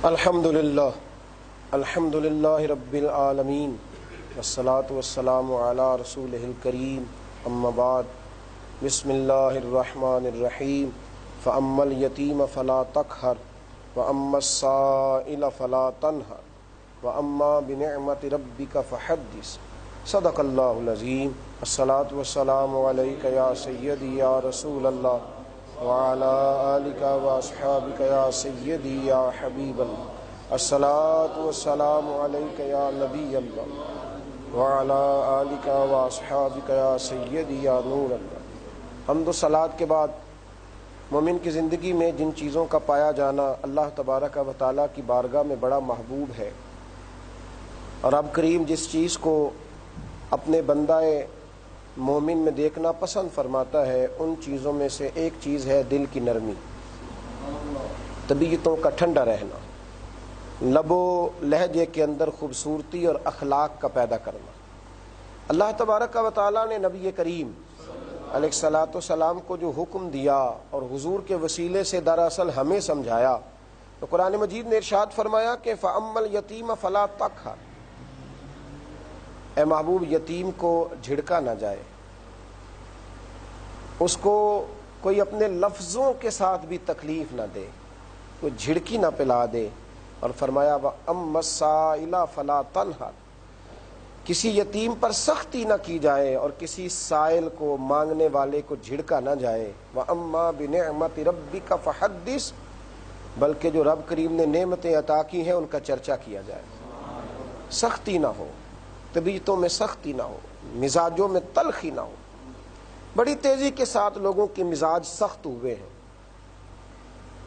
الحمدللہ رب العالمین والصلاة والسلام علی رسولہ الکریم اما بعد بسم اللہ الرحمن الرحیم فاما الیتیم فلا تقہر واما السائل فلا تنہر واما بنعمت ربک فحدث صدق اللہ العظیم الصلاة والسلام علیک یا سیدی یا رسول اللہ وعلی آلک واصحابک یا سیدی یا حبیب اللہ الصلاة والسلام علیک یا نبی اللہ وعلی آلک واصحابک یا سیدی یا نور اللہ۔ حمد و صلوات کے بعد مومن کی زندگی میں جن چیزوں کا پایا جانا اللہ تبارک و تعالیٰ کی بارگاہ میں بڑا محبوب ہے، اور رب کریم جس چیز کو اپنے بندہ مومن میں دیکھنا پسند فرماتا ہے ان چیزوں میں سے ایک چیز ہے دل کی نرمی، طبیعتوں کا ٹھنڈا رہنا، لب و لہجے کے اندر خوبصورتی اور اخلاق کا پیدا کرنا۔ اللہ تبارک و تعالیٰ نے نبی کریم علیہ الصلاۃ والسلام کو جو حکم دیا اور حضور کے وسیلے سے دراصل ہمیں سمجھایا، تو قرآن مجید نے ارشاد فرمایا کہ فَأَمَّا الْيَتِيمَ فَلَا تَقْهَرْ، اے محبوب یتیم کو جھڑکا نہ جائے، اس کو کوئی اپنے لفظوں کے ساتھ بھی تکلیف نہ دے، کوئی جھڑکی نہ پلا دے، اور فرمایا وَأَمَّا السَّائِلَ فَلَا تَنْهَرْ، کسی یتیم پر سختی نہ کی جائے اور کسی سائل کو مانگنے والے کو جھڑکا نہ جائے۔ وَأَمَّا بِنِعْمَتِ رَبِّكَ فَحَدِّثْ، بلکہ جو رب کریم نے نعمتیں عطا کی ہیں ان کا چرچا کیا جائے، سختی نہ ہو، طبیعتوں میں سختی نہ ہو، مزاجوں میں تلخی نہ ہو۔ بڑی تیزی کے ساتھ لوگوں کے مزاج سخت ہوئے ہیں،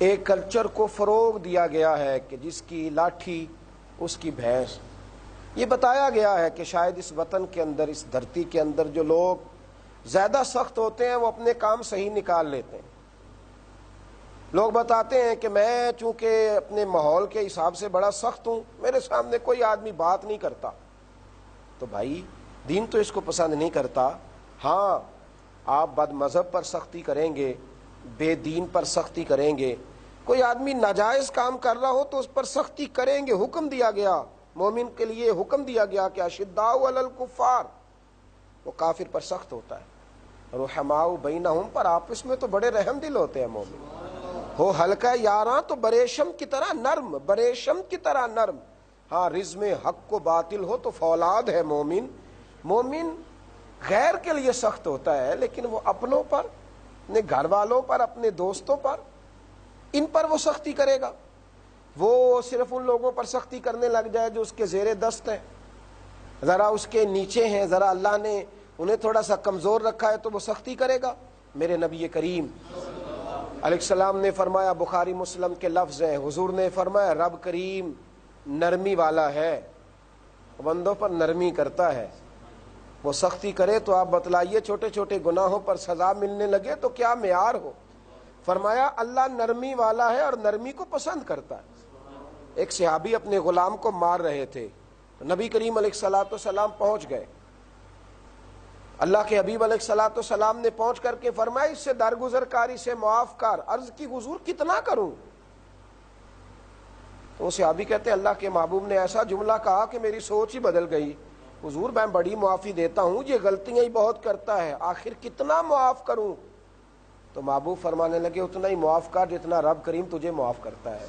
ایک کلچر کو فروغ دیا گیا ہے کہ جس کی لاٹھی اس کی بھینس۔ یہ بتایا گیا ہے کہ شاید اس وطن کے اندر، اس دھرتی کے اندر جو لوگ زیادہ سخت ہوتے ہیں وہ اپنے کام صحیح نکال لیتے ہیں۔ لوگ بتاتے ہیں کہ میں چونکہ اپنے ماحول کے حساب سے بڑا سخت ہوں، میرے سامنے کوئی آدمی بات نہیں کرتا۔ تو بھائی دین تو اس کو پسند نہیں کرتا۔ ہاں، آپ بد مذہب پر سختی کریں گے، بے دین پر سختی کریں گے، کوئی آدمی ناجائز کام کر رہا ہو تو اس پر سختی کریں گے۔ حکم دیا گیا، مومن کے لیے حکم دیا گیا کہ اشداء علی الکفار، وہ کافر پر سخت ہوتا ہے، رحماء بینہم، پر آپس میں تو بڑے رحم دل ہوتے ہیں مومن، ہو ہلکا یاراں تو بریشم کی طرح نرم، بریشم کی طرح نرم۔ ہاں، رزم حق کو باطل ہو تو فولاد ہے مومن۔ مومن غیر کے لیے سخت ہوتا ہے، لیکن وہ اپنوں پر، اپنے گھر والوں پر، اپنے دوستوں پر، ان پر وہ سختی کرے گا۔ وہ صرف ان لوگوں پر سختی کرنے لگ جائے جو اس کے زیر دست ہیں، ذرا اس کے نیچے ہیں، ذرا اللہ نے انہیں تھوڑا سا کمزور رکھا ہے تو وہ سختی کرے گا۔ میرے نبی کریم علیہ السلام نے فرمایا، بخاری مسلم کے لفظ ہیں، حضور نے فرمایا رب کریم نرمی والا ہے، بندوں پر نرمی کرتا ہے۔ وہ سختی کرے تو آپ بتلائیے چھوٹے چھوٹے گناہوں پر سزا ملنے لگے تو کیا معیار ہو۔ فرمایا اللہ نرمی والا ہے اور نرمی کو پسند کرتا ہے۔ ایک صحابی اپنے غلام کو مار رہے تھے، نبی کریم علیہ الصلاۃ والسلام پہنچ گئے۔ اللہ کے حبیب علیہ الصلاۃ والسلام نے پہنچ کر کے فرمایا اس سے درگزر کاری سے معاف کر۔ عرض کی حضور کتنا کروں؟ تو وہ صحابی کہتے ہیں اللہ کے محبوب نے ایسا جملہ کہا کہ میری سوچ ہی بدل گئی۔ حضور میں بڑی معافی دیتا ہوں، یہ غلطیاں ہی بہت کرتا ہے، آخر کتنا معاف کروں؟ تو محبوب فرمانے لگے اتنا ہی معاف کر جتنا رب کریم تجھے معاف کرتا ہے،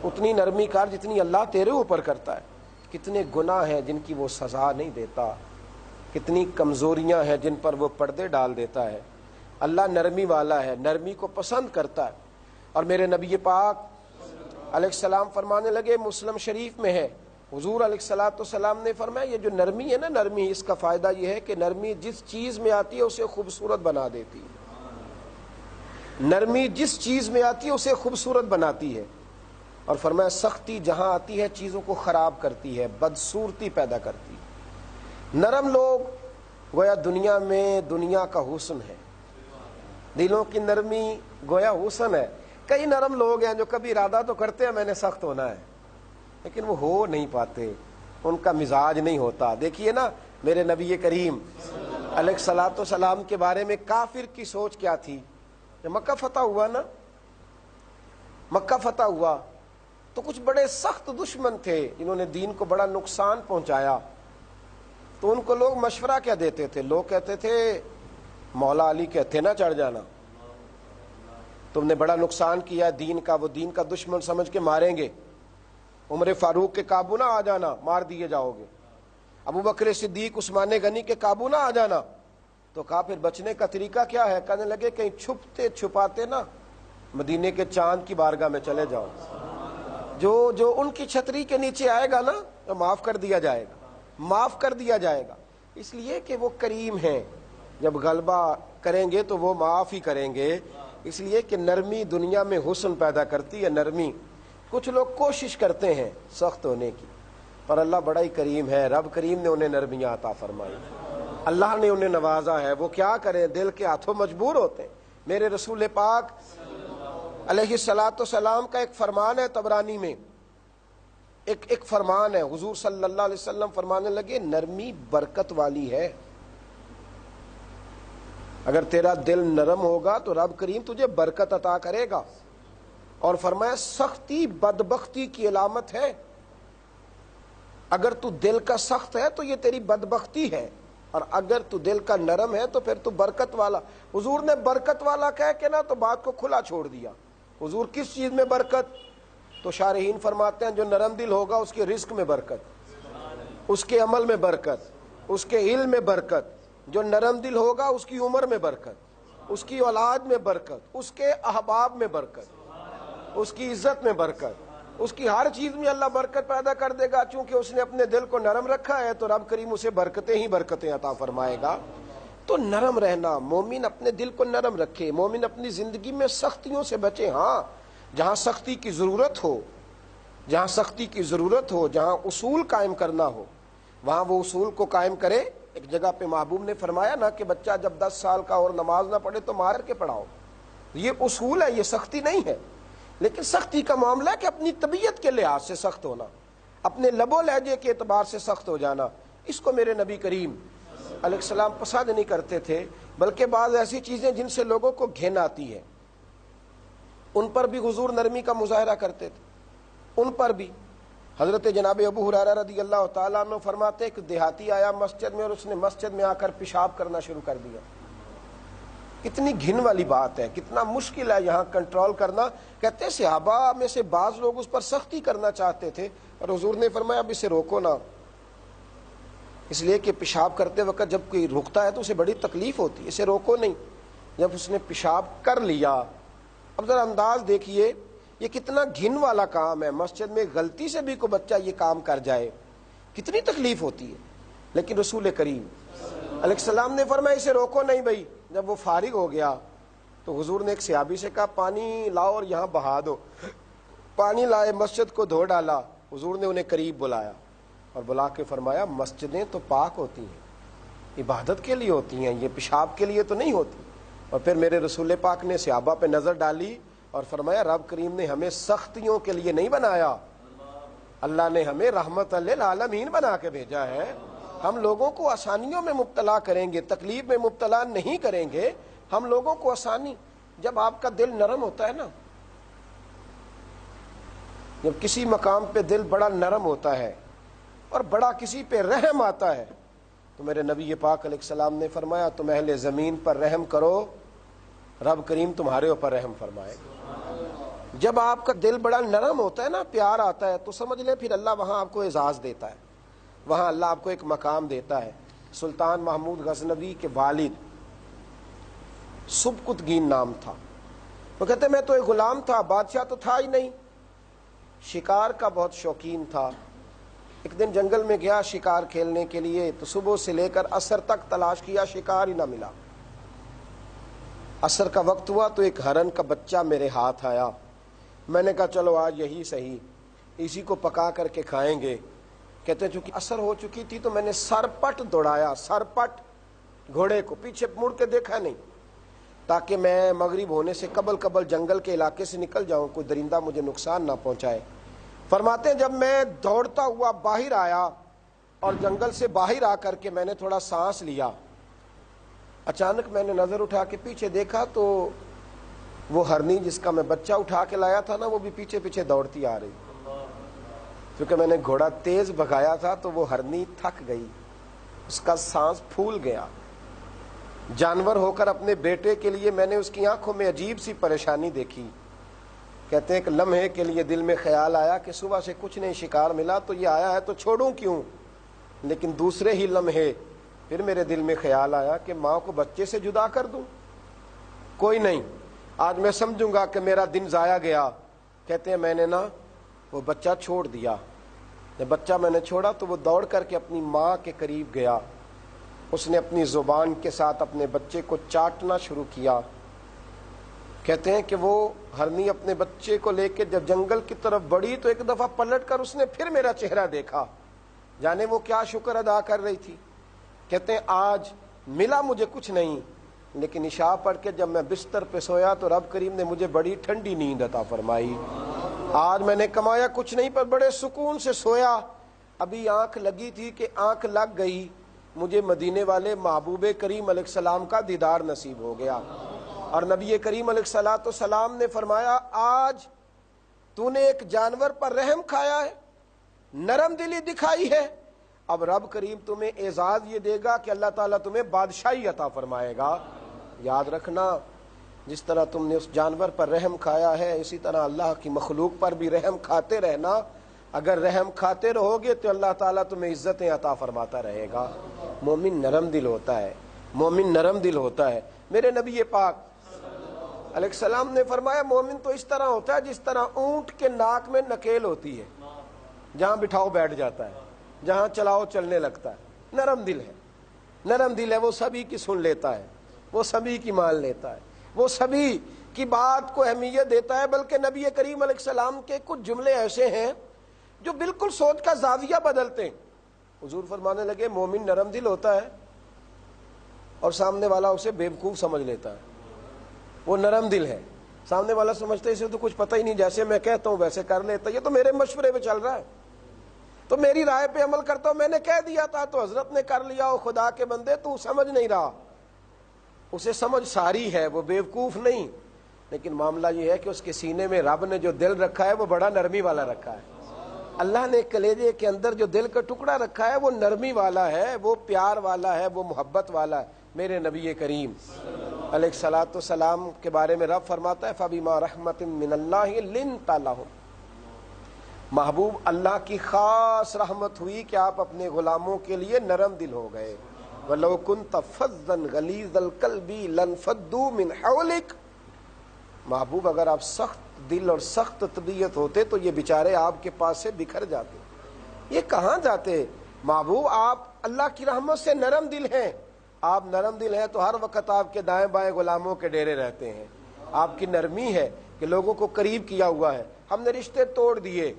اتنی نرمی کر جتنی اللہ تیرے اوپر کرتا ہے۔ کتنے گناہ ہیں جن کی وہ سزا نہیں دیتا، کتنی کمزوریاں ہیں جن پر وہ پردے ڈال دیتا ہے۔ اللہ نرمی والا ہے، نرمی کو پسند کرتا ہے۔ اور میرے نبی پاک علیہ السلام فرمانے لگے، مسلم شریف میں ہے، حضور علیہ الصلاۃ والسلام نے فرمایا یہ جو نرمی ہے نا، نرمی اس کا فائدہ یہ ہے کہ نرمی جس چیز میں آتی ہے اسے خوبصورت بنا دیتی ہے۔ نرمی جس چیز میں آتی ہے اسے خوبصورت بناتی ہے، اور فرمایا سختی جہاں آتی ہے چیزوں کو خراب کرتی ہے، بدصورتی پیدا کرتی ہے۔ نرم لوگ گویا دنیا میں دنیا کا حسن ہے، دلوں کی نرمی گویا حسن ہے۔ کئی نرم لوگ ہیں جو کبھی ارادہ تو کرتے ہیں میں نے سخت ہونا ہے، لیکن وہ ہو نہیں پاتے، ان کا مزاج نہیں ہوتا۔ دیکھیے نا میرے نبی کریم علیہ الصلاۃ والسلام کے بارے میں کافر کی سوچ کیا تھی؟ مکہ فتح ہوا نا، مکہ فتح ہوا تو کچھ بڑے سخت دشمن تھے جنہوں نے دین کو بڑا نقصان پہنچایا، تو ان کو لوگ مشورہ کیا دیتے تھے؟ لوگ کہتے تھے مولا علی کہتے نہ چڑھ جانا، تم نے بڑا نقصان کیا دین کا، وہ دین کا دشمن سمجھ کے ماریں گے، عمر فاروق کے قابو نہ آ جانا، مار دیے جاؤ گے، ابو بکر صدیق عثمان غنی کے قابو نہ آ جانا۔ تو کہا پھر بچنے کا طریقہ کیا ہے؟ کہنے لگے کہیں چھپتے چھپاتے نا مدینے کے چاند کی بارگاہ میں چلے جاؤ، جو ان کی چھتری کے نیچے آئے گا نا تو معاف کر دیا جائے گا، معاف کر دیا جائے گا، اس لیے کہ وہ کریم ہیں، جب غلبہ کریں گے تو وہ معاف ہی کریں گے، اس لیے کہ نرمی دنیا میں حسن پیدا کرتی ہے۔ نرمی کچھ لوگ کوشش کرتے ہیں سخت ہونے کی، پر اللہ بڑا ہی کریم ہے، رب کریم نے انہیں نرمیاں عطا فرمائی، اللہ نے انہیں نوازا ہے، وہ کیا کریں، دل کے ہاتھوں مجبور ہوتے ہیں۔ میرے رسول پاک علیہ الصلاۃ والسلام کا ایک فرمان ہے طبرانی میں، ایک فرمان ہے، حضور صلی اللہ علیہ وسلم فرمانے لگے نرمی برکت والی ہے، اگر تیرا دل نرم ہوگا تو رب کریم تجھے برکت عطا کرے گا، اور فرمایا سختی بدبختی کی علامت ہے، اگر تو دل کا سخت ہے تو یہ تیری بدبختی ہے، اور اگر تو دل کا نرم ہے تو پھر تو برکت والا۔ حضور نے برکت والا کہہ کے نا تو بات کو کھلا چھوڑ دیا۔ حضور کس چیز میں برکت؟ تو شارحین فرماتے ہیں جو نرم دل ہوگا اس کے رزق میں برکت، اس کے عمل میں برکت، اس کے علم میں برکت، جو نرم دل ہوگا اس کی عمر میں برکت، اس کی اولاد میں برکت، اس کے احباب میں برکت، اس کی عزت میں برکت، اس کی ہر چیز میں اللہ برکت پیدا کر دے گا، چونکہ اس نے اپنے دل کو نرم رکھا ہے تو رب کریم اسے برکتیں ہی برکتیں عطا فرمائے گا۔ تو نرم رہنا، مومن اپنے دل کو نرم رکھے، مومن اپنی زندگی میں سختیوں سے بچے، ہاں جہاں سختی کی ضرورت ہو، جہاں سختی کی ضرورت ہو، جہاں اصول قائم کرنا ہو وہاں وہ اصول کو قائم کرے۔ ایک جگہ پہ محبوب نے فرمایا نا کہ بچہ جب 10 سال کا اور نماز نہ پڑھے تو مار کے پڑھاؤ، یہ اصول ہے، یہ سختی نہیں ہے۔ لیکن سختی کا معاملہ ہے کہ اپنی طبیعت کے لحاظ سے سخت ہونا، اپنے لب و لہجے کے اعتبار سے سخت ہو جانا، اس کو میرے نبی کریم علیہ السلام پسند نہیں کرتے تھے، بلکہ بعض ایسی چیزیں جن سے لوگوں کو گھن آتی ہے ان پر بھی حضور نرمی کا مظاہرہ کرتے تھے، ان پر بھی۔ حضرت جناب ابو ہریرہ رضی اللہ تعالیٰ عنہ فرماتے کہ دیہاتی آیا مسجد میں اور اس نے مسجد میں آ کر پیشاب کرنا شروع کر دیا۔ کتنی گھن والی بات ہے، کتنا مشکل ہے یہاں کنٹرول کرنا۔ کہتے صحابہ میں سے بعض لوگ اس پر سختی کرنا چاہتے تھے اور حضور نے فرمایا اب اسے روکو نا، اس لیے کہ پیشاب کرتے وقت جب کوئی رکتا ہے تو اسے بڑی تکلیف ہوتی ہے، اسے روکو نہیں۔ جب اس نے پیشاب کر لیا، اب ذرا انداز دیکھیے یہ کتنا گھن والا کام ہے، مسجد میں غلطی سے بھی کوئی بچہ یہ کام کر جائے کتنی تکلیف ہوتی ہے، لیکن رسول کریم علیہ السلام نے فرمایا اسے روکو نہیں بھائی۔ جب وہ فارغ ہو گیا تو حضور نے ایک صحابی سے کہا پانی لاؤ اور یہاں بہا دو، پانی لائے، مسجد کو دھو ڈالا، حضور نے انہیں قریب بلایا اور بلا کے فرمایا مسجدیں تو پاک ہوتی ہیں، عبادت کے لیے ہوتی ہیں، یہ پیشاب کے لیے تو نہیں ہوتی۔ اور پھر میرے رسول پاک نے صحابہ پہ نظر ڈالی اور فرمایا رب کریم نے ہمیں سختیوں کے لیے نہیں بنایا، اللہ نے ہمیں رحمت للعالمین بنا کے بھیجا ہے۔ ہم لوگوں کو آسانیوں میں مبتلا کریں گے، تکلیف میں مبتلا نہیں کریں گے، ہم لوگوں کو آسانی۔ جب آپ کا دل نرم ہوتا ہے نا، جب کسی مقام پہ دل بڑا نرم ہوتا ہے اور بڑا کسی پہ رحم آتا ہے تو میرے نبی پاک علیہ السلام نے فرمایا تم اہل زمین پر رحم کرو، رب کریم تمہارے اوپر رحم فرمائے گا۔ جب آپ کا دل بڑا نرم ہوتا ہے نا، پیار آتا ہے، تو سمجھ لیں پھر اللہ وہاں آپ کو اعزاز دیتا ہے، وہاں اللہ آپ کو ایک مقام دیتا ہے۔ سلطان محمود غزنوی کے والد سبکتگین نام تھا، وہ کہتے میں تو ایک غلام تھا، بادشاہ تو تھا ہی نہیں، شکار کا بہت شوقین تھا۔ ایک دن جنگل میں گیا شکار کھیلنے کے لیے، تو صبح سے لے کر عصر تک تلاش کیا، شکار ہی نہ ملا۔ عصر کا وقت ہوا تو ایک ہرن کا بچہ میرے ہاتھ آیا، میں نے کہا چلو آج یہی صحیح، اسی کو پکا کر کے کھائیں گے۔ کہتے ہیں چونکہ عصر ہو چکی تھی تو میں نے سرپٹ دوڑایا، سرپٹ گھوڑے کو، پیچھے مڑ کے دیکھا نہیں، تاکہ میں مغرب ہونے سے قبل جنگل کے علاقے سے نکل جاؤں، کوئی درندہ مجھے نقصان نہ پہنچائے۔ فرماتے ہیں جب میں دوڑتا ہوا باہر آیا اور جنگل سے باہر آ کر کے میں نے تھوڑا سانس لیا، اچانک میں نے نظر اٹھا کے پیچھے دیکھا تو وہ ہرنی جس کا میں بچہ اٹھا کے لایا تھا نا، وہ بھی پیچھے پیچھے دوڑتی آ رہی۔ کیونکہ میں نے گھوڑا تیز بھگایا تھا تو وہ ہرنی تھک گئی، اس کا سانس پھول گیا۔ جانور ہو کر اپنے بیٹے کے لیے میں نے اس کی آنکھوں میں عجیب سی پریشانی دیکھی۔ کہتے ہیں ایک لمحے کے لیے دل میں خیال آیا کہ صبح سے کچھ نہیں شکار ملا تو یہ آیا ہے تو چھوڑوں کیوں، لیکن دوسرے ہی لمحے پھر میرے دل میں خیال آیا کہ ماں کو بچے سے جدا کر دوں، کوئی نہیں، آج میں سمجھوں گا کہ میرا دن ضائع گیا۔ کہتے ہیں میں نے نا وہ بچہ چھوڑ دیا، جب بچہ میں نے چھوڑا تو وہ دوڑ کر کے اپنی ماں کے قریب گیا، اس نے اپنی زبان کے ساتھ اپنے بچے کو چاٹنا شروع کیا۔ کہتے ہیں کہ وہ ہرنی اپنے بچے کو لے کے جب جنگل کی طرف بڑھی تو ایک دفعہ پلٹ کر اس نے پھر میرا چہرہ دیکھا، جانے وہ کیا شکر ادا کر رہی تھی۔ کہتے ہیں آج ملا مجھے کچھ نہیں، لیکن عشاء پڑھ کے جب میں بستر پہ سویا تو رب کریم نے مجھے بڑی ٹھنڈی نیند عطا فرمائی۔ آج میں نے کمایا کچھ نہیں پر بڑے سکون سے سویا، ابھی آنکھ لگی تھی کہ آنکھ لگ گئی، مجھے مدینے والے محبوب کریم علیہ السلام کا دیدار نصیب ہو گیا۔ اور نبی کریم علیہ السلام نے فرمایا آج تو نے ایک جانور پر رحم کھایا ہے، نرم دلی دکھائی ہے، اب رب کریم تمہیں اعزاز یہ دے گا کہ اللہ تعالیٰ تمہیں بادشاہی عطا فرمائے گا۔ یاد رکھنا جس طرح تم نے اس جانور پر رحم کھایا ہے اسی طرح اللہ کی مخلوق پر بھی رحم کھاتے رہنا، اگر رحم کھاتے رہو گے تو اللہ تعالیٰ تمہیں عزتیں عطا فرماتا رہے گا۔ مومن نرم دل ہوتا ہے، مومن نرم دل ہوتا ہے۔ میرے نبی پاک علیہ السلام نے فرمایا مومن تو اس طرح ہوتا ہے جس طرح اونٹ کے ناک میں نکیل ہوتی ہے، جہاں بٹھاؤ بیٹھ جاتا ہے، جہاں چلاؤ چلنے لگتا ہے۔ نرم دل ہے، نرم دل ہے، وہ سبھی کی سن لیتا ہے، وہ سبھی کی مان لیتا ہے، وہ سبھی کی بات کو اہمیت دیتا ہے۔ بلکہ نبی کریم علیہ السلام کے کچھ جملے ایسے ہیں جو بالکل سوچ کا زاویہ بدلتے ہیں۔ حضور فرمانے لگے مومن نرم دل ہوتا ہے اور سامنے والا اسے بیوقوف سمجھ لیتا ہے، وہ نرم دل ہے، سامنے والا سمجھتے اسے تو کچھ پتہ ہی نہیں، جیسے میں کہتا ہوں ویسے کر لیتا، یہ تو میرے مشورے پہ چل رہا ہے، تو میری رائے پہ عمل کرتا ہوں، میں نے کہہ دیا تھا تو حضرت نے کر لیا، وہ خدا کے بندے تو سمجھ نہیں رہا، اسے سمجھ ساری ہے، وہ بیوقوف نہیں۔ لیکن معاملہ یہ ہے کہ اس کے سینے میں رب نے جو دل رکھا ہے وہ بڑا نرمی والا رکھا ہے۔ اللہ نے کلیجے کے اندر جو دل کا ٹکڑا رکھا ہے وہ نرمی والا ہے، وہ پیار والا ہے، وہ محبت والا ہے۔ میرے نبی کریم علیہ الصلوۃ والسلام کے بارے میں رب فرماتا ہے فَبِمَا رَحْمَةٍ مِّنَ اللَّهِ لِنْتَ لَهُمْ، محبوب اللہ کی خاص رحمت ہوئی کہ آپ اپنے غلاموں کے لیے نرم دل ہو گئے۔ وَلَوْ كُنْتَ فَظًّا غَلِيظَ الْقَلْبِ لَانفَضُّوا مِنْ حَوْلِكَ، محبوب اگر آپ سخت دل اور سخت طبیعت ہوتے تو یہ بیچارے آپ کے پاس سے بکھر جاتے، یہ کہاں جاتے؟ محبوب آپ اللہ کی رحمت سے نرم دل ہیں، آپ نرم دل ہیں تو ہر وقت آپ کے دائیں بائیں غلاموں کے ڈیرے رہتے ہیں۔ آپ کی نرمی ہے کہ لوگوں کو قریب کیا ہوا ہے۔ ہم نے رشتے توڑ دیے،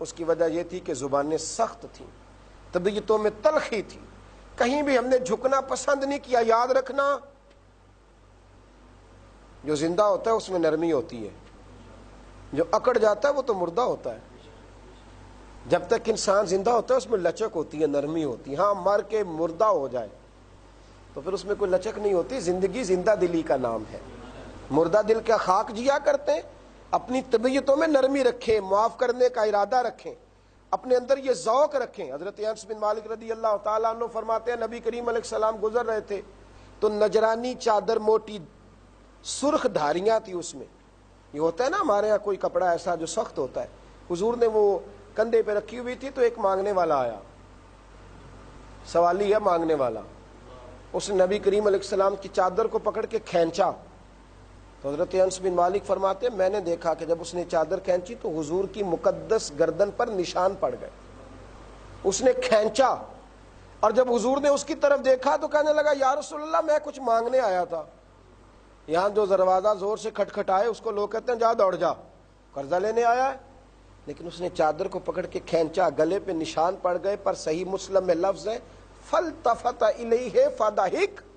اس کی وجہ یہ تھی کہ زبانیں سخت تھیں، طبیعتوں میں تلخی تھی، کہیں بھی ہم نے جھکنا پسند نہیں کیا۔ یاد رکھنا جو زندہ ہوتا ہے اس میں نرمی ہوتی ہے، جو اکڑ جاتا ہے وہ تو مردہ ہوتا ہے۔ جب تک انسان زندہ ہوتا ہے اس میں لچک ہوتی ہے، نرمی ہوتی ہے۔ ہاں مر کے مردہ ہو جائے تو پھر اس میں کوئی لچک نہیں ہوتی۔ زندگی زندہ دلی کا نام ہے۔ مردہ دل کا خاک جیا کرتے ہیں، اپنی طبیعتوں میں نرمی رکھیں، معاف کرنے کا ارادہ رکھیں، اپنے اندر یہ ذوق رکھیں۔ حضرت انس بن مالک رضی اللہ تعالیٰ عنہ فرماتے ہیں نبی کریم علیہ السلام گزر رہے تھے تو نجرانی چادر موٹی سرخ دھاریاں تھی، اس میں یہ ہوتا ہے نا ہمارے ہاں کوئی کپڑا ایسا جو سخت ہوتا ہے، حضور نے وہ کندھے پہ رکھی ہوئی تھی تو ایک مانگنے والا آیا، سوالی ہے مانگنے والا، اس نے نبی کریم علیہ السلام کی چادر کو پکڑ کے کھینچا تو حضرت انس بن مالک فرماتے میں نے دیکھا کہ جب اس نے چادر کھینچی تو حضور کی مقدس گردن پر نشان پڑ گئے۔ اس نے کھینچا اور جب حضور نے اس کی طرف دیکھا تو کہنے لگا یا رسول اللہ میں کچھ مانگنے آیا تھا۔ یہاں جو دروازہ زور سے کھٹکھٹائے اس کو لوگ کہتے ہیں جا دوڑ جا، قرضہ لینے آیا ہے، لیکن اس نے چادر کو پکڑ کے کھینچا، گلے پہ نشان پڑ گئے، پر صحیح مسلم میں لفظ ہے فَالْتَفَتَ إِلَيْهِ فَضَحِكَ،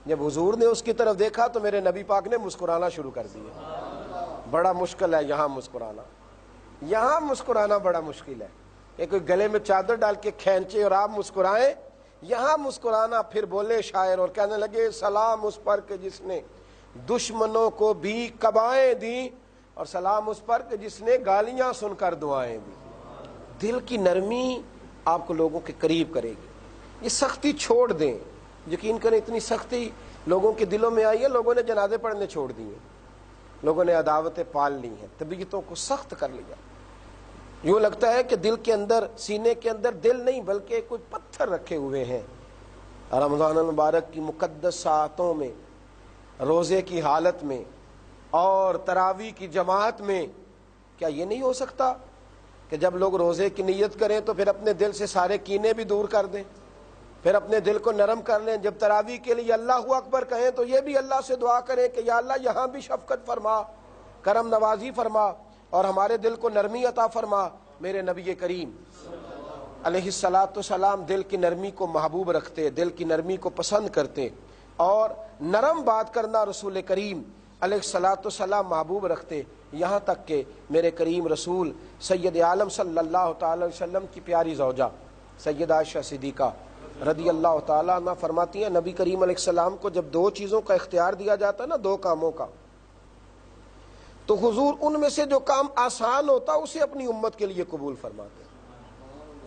جب حضور نے اس کی طرف دیکھا تو میرے نبی پاک نے مسکرانا شروع کر دیا۔ بڑا مشکل ہے یہاں مسکرانا، یہاں مسکرانا بڑا مشکل ہے کہ کوئی گلے میں چادر ڈال کے کھینچے اور آپ مسکرائیں، یہاں مسکرانا۔ پھر بولے شاعر اور کہنے لگے سلام اس پر کہ جس نے دشمنوں کو بھی قبائیں دیں، اور سلام اس پر کہ جس نے گالیاں سن کر دعائیں دی۔ دل کی نرمی آپ کو لوگوں کے قریب کرے گی۔ یہ سختی چھوڑ دیں، یقین کریں اتنی سختی لوگوں کے دلوں میں آئی ہے، لوگوں نے جنازے پڑھنے چھوڑ دیے، لوگوں نے عداوتیں پال لی ہیں، طبیعتوں کو سخت کر لیا۔ یوں لگتا ہے کہ دل کے اندر، سینے کے اندر دل نہیں بلکہ کوئی پتھر رکھے ہوئے ہیں۔ رمضان المبارک کی مقدس ساعتوں میں، روزے کی حالت میں اور تراویح کی جماعت میں، کیا یہ نہیں ہو سکتا کہ جب لوگ روزے کی نیت کریں تو پھر اپنے دل سے سارے کینے بھی دور کر دیں، پھر اپنے دل کو نرم کر لیں؟ جب تراویح کے لیے اللہ اکبر کہیں تو یہ بھی اللہ سے دعا کریں کہ یا اللہ یہاں بھی شفقت فرما، کرم نوازی فرما اور ہمارے دل کو نرمی عطا فرما۔ میرے نبی کریم علیہ الصلاۃ والسلام دل کی نرمی کو محبوب رکھتے، دل کی نرمی کو پسند کرتے، اور نرم بات کرنا رسول کریم علیہ الصلاۃ والسلام محبوب رکھتے، یہاں تک کہ میرے کریم رسول سید عالم صلی اللہ تعالی وسلم کی پیاری زوجہ سیدہ عائشہ صدیقہ رضی اللہ تعالیٰ عنہ فرماتی ہیں، نبی کریم علیہ السلام کو جب دو چیزوں کا اختیار دیا جاتا نا، دو کاموں کا، تو حضور ان میں سے جو کام آسان ہوتا اسے اپنی امت کے لیے قبول فرماتے۔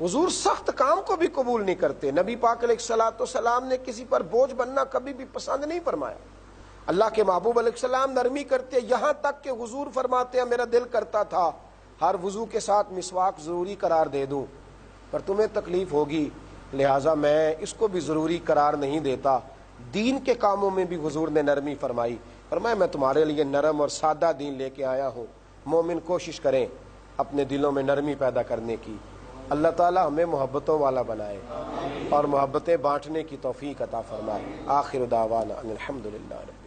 حضور سخت کام کو بھی قبول نہیں کرتے۔ نبی پاک علیہ الصلوۃ والسلام نے کسی پر بوجھ بننا کبھی بھی پسند نہیں فرمایا۔ اللہ کے محبوب علیہ السلام نرمی کرتے، یہاں تک کہ حضور فرماتے ہیں میرا دل کرتا تھا ہر وضو کے ساتھ مسواک ضروری قرار دے دوں، پر تمہیں تکلیف ہوگی لہٰذا میں اس کو بھی ضروری قرار نہیں دیتا۔ دین کے کاموں میں بھی حضور نے نرمی فرمائی، فرمایا میں تمہارے لیے نرم اور سادہ دین لے کے آیا ہوں۔ مومن کوشش کریں اپنے دلوں میں نرمی پیدا کرنے کی۔ اللہ تعالی ہمیں محبتوں والا بنائے اور محبتیں بانٹنے کی توفیق عطا فرمائے۔ آخر دعوانا ان الحمد للہ رب